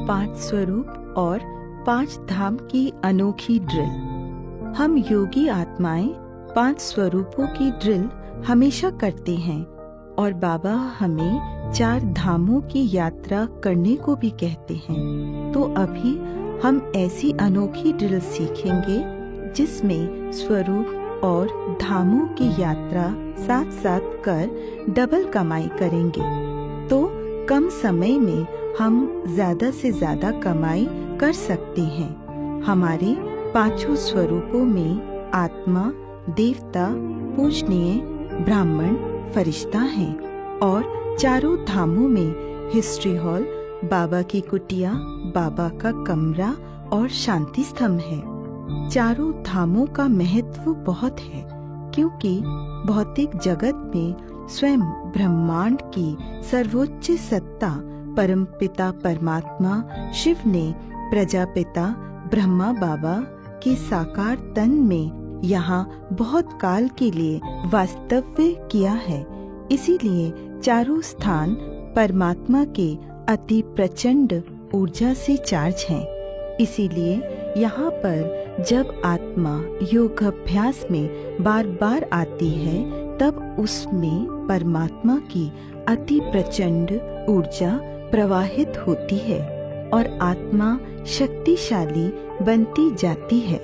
5 स्वरूप और 5 धाम की अनोखी ड्रिल। हम योगी आत्माएं 5 स्वरूपों की ड्रिल हमेशा करते हैं और बाबा हमें 4 धामों की यात्रा करने को भी कहते हैं। तो अभी हम ऐसी अनोखी ड्रिल सीखेंगे जिसमें स्वरूप और धामों की यात्रा साथ साथ कर डबल कमाई करेंगे। तो कम समय में हम ज्यादा से ज्यादा कमाई कर सकते हैं। हमारे 5 स्वरूपों में आत्मा, देवता, पूजनीय, ब्राह्मण, फरिश्ता हैं और 4 धामों में हिस्ट्री हॉल, बाबा की कुटिया, बाबा का कमरा और शांति स्तंभ है। 4 धामों का महत्व बहुत है क्योंकि भौतिक जगत में स्वयं ब्रह्मांड की सर्वोच्च सत्ता परमपिता परमात्मा शिव ने प्रजापिता ब्रह्मा बाबा के साकार तन में यहाँ बहुत काल के लिए वास्तव्य किया है। इसीलिए 4 स्थान परमात्मा के अति प्रचंड ऊर्जा से चार्ज हैं। इसीलिए यहाँ पर जब आत्मा योग अभ्यास में बार बार आती है तब उसमें परमात्मा की अति प्रचंड ऊर्जा प्रवाहित होती है और आत्मा शक्तिशाली बनती जाती है।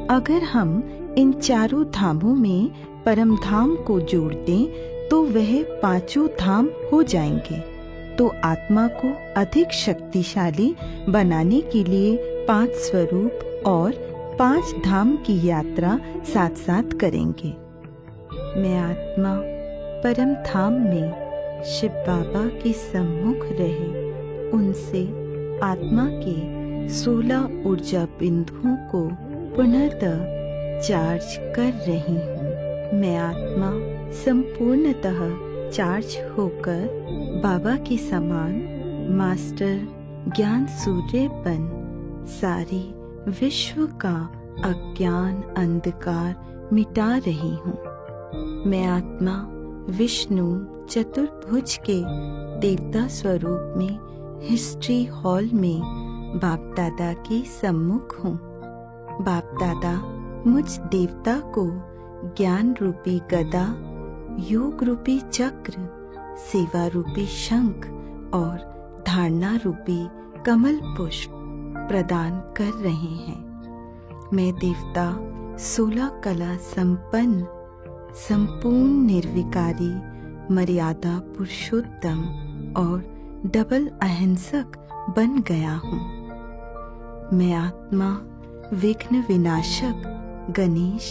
अगर हम इन 4 धामों में परम धाम को जोड़ दें तो वह 5 धाम हो जाएंगे। तो आत्मा को अधिक शक्तिशाली बनाने के लिए 5 स्वरूप और 5 धाम की यात्रा साथ साथ करेंगे। मैं आत्मा परम धाम में शिव बाबा के सम्मुख रहे उनसे आत्मा के 16 ऊर्जा बिंदुओं को पुनः चार्ज कर रही हूँ। मैं आत्मा संपूर्णतः चार्ज होकर बाबा के समान मास्टर ज्ञान सूर्य बन सारी विश्व का अज्ञान अंधकार मिटा रही हूँ। मैं आत्मा विष्णु चतुर्भुज के देवता स्वरूप में हिस्ट्री हॉल में बाप दादा के सम्मुख हूँ। बाप दादा मुझ देवता को ज्ञान रूपी गदा, योग रूपी चक्र, सेवा रूपी शंख और धारणा रूपी कमल पुष्प प्रदान कर रहे हैं। मैं देवता 16 कला संपन्न संपूर्ण निर्विकारी मर्यादा पुरुषोत्तम और डबल अहिंसक बन गया हूँ। मैं आत्मा विघ्न विनाशक गणेश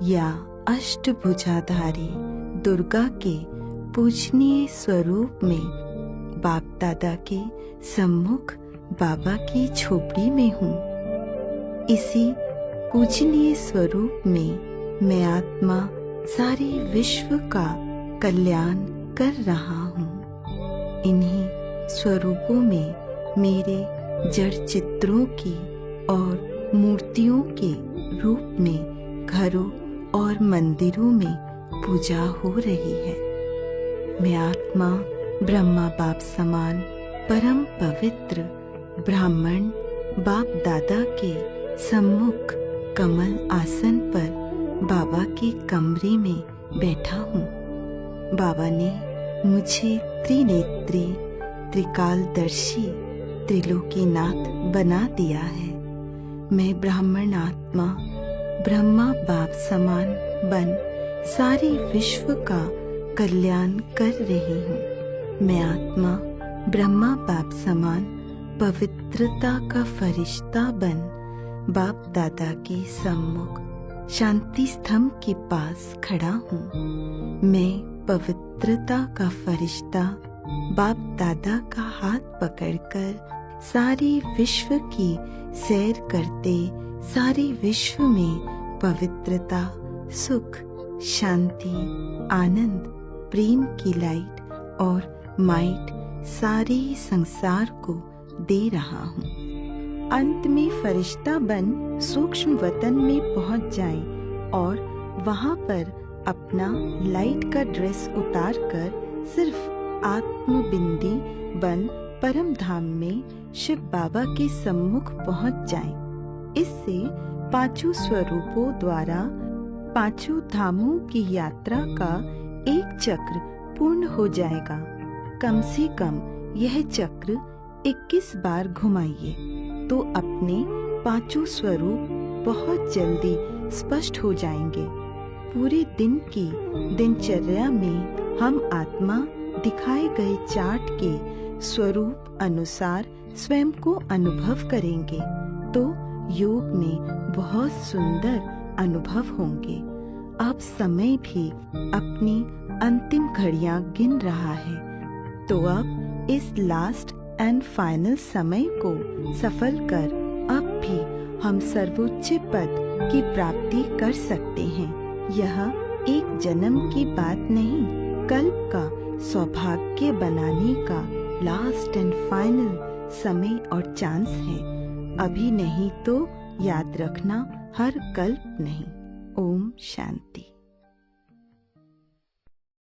या अष्टभुजाधारी दुर्गा के पूजनीय स्वरूप में बाप दादा के सम्मुख बाबा की झोपड़ी में हूँ। इसी पूजनीय स्वरूप में मैं आत्मा सारी विश्व का कल्याण कर रहा हूँ। इन्हीं स्वरूपों में मेरे जड़ चित्रों की और मूर्तियों के रूप में घरों और मंदिरों में पूजा हो रही है। मैं आत्मा ब्रह्मा बाप समान परम पवित्र ब्राह्मण बाप दादा के सम्मुख कमल आसन पर बाबा के कमरे में बैठा हूँ। बाबा ने मुझे त्रिनेत्री, त्रिकालदर्शी, त्रिलोकीनाथ बना दिया है। मैं ब्राह्मण आत्मा ब्रह्मा बाप समान बन सारी विश्व का कल्याण कर रही हूँ। मैं आत्मा ब्रह्मा बाप समान पवित्रता का फरिश्ता बन बाप दादा के सम्मुख शांति स्तंभ के पास खड़ा हूँ। मैं पवित्रता का फरिश्ता बाप दादा का हाथ पकड़कर सारी विश्व की सैर करते सारी विश्व में पवित्रता, सुख, शांति, आनंद, प्रेम की लाइट और माइट सारे संसार को दे रहा हूँ। अंत में फरिश्ता बन सूक्ष्म वतन में पहुँच जाएं और वहाँ पर अपना लाइट का ड्रेस उतार कर सिर्फ आत्मबिंदी बन परम धाम में शिव बाबा के सम्मुख पहुंच जाएं। इससे पांचों स्वरूपों द्वारा पांचों धामों की यात्रा का एक चक्र पूर्ण हो जाएगा। कम से कम यह चक्र 21 बार घुमाइए तो अपने पांचों स्वरूप बहुत जल्दी स्पष्ट हो जाएंगे। पूरे दिन की दिनचर्या में हम आत्मा दिखाए गए चार्ट के स्वरूप अनुसार स्वयं को अनुभव करेंगे तो योग में बहुत सुंदर अनुभव होंगे। अब समय भी अपनी अंतिम घड़ियां गिन रहा है, तो अब इस लास्ट एंड फाइनल समय को सफल कर अब भी हम सर्वोच्च पद की प्राप्ति कर सकते हैं। यह एक जन्म की बात नहीं, कल्प का सौभाग्य बनाने का लास्ट एंड फाइनल समय और चांस है। अभी नहीं तो याद रखना हर कल्प नहीं। ओम शांति।